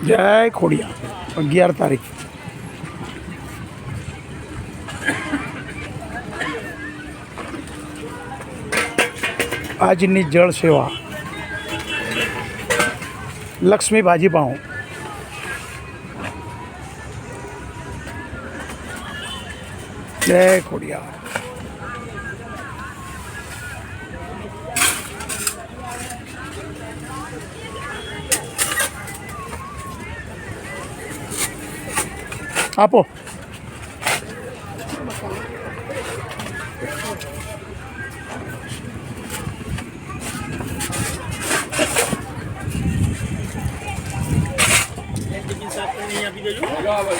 જય ખોડિયા 11 તારીખ આજની જળ સેવા લક્ષ્મી ભાજી પાઉં જય ખોડિયા આપો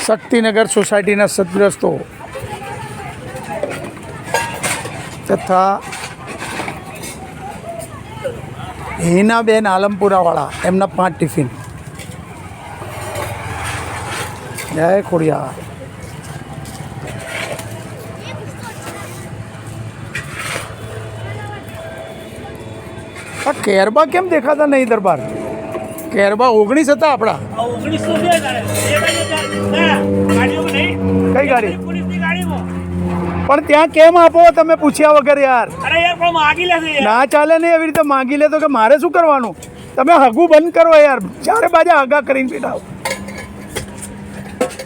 શક્તિનગર સોસાયટીના સદગ્રસ્તો તથા હિનાબેન આલમપુરાવાળા એમના 5 ટિફિન જય ખોડિયા આ કેરબા કેમ દેખાતા નહીં દરબાર કેરબા 19 હતા આપણા 19 કઈ ગાડી પણ ત્યાં કેમ આપો તમે પૂછ્યા વગર યાર ના ચાલે નહીં એવી રીતે માગી લે તો કે મારે શું કરવાનું તમે હગું બંધ કરો યાર 4 બાજુ હગા કરીને બેઠા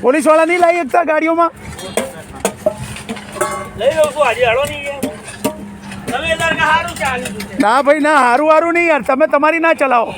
પોલીસવાળા નહીં લાવી શકતા ગાડીઓમાં ના ભાઈ ના હારું નહીં યાર તમે તમારી ના ચલાવો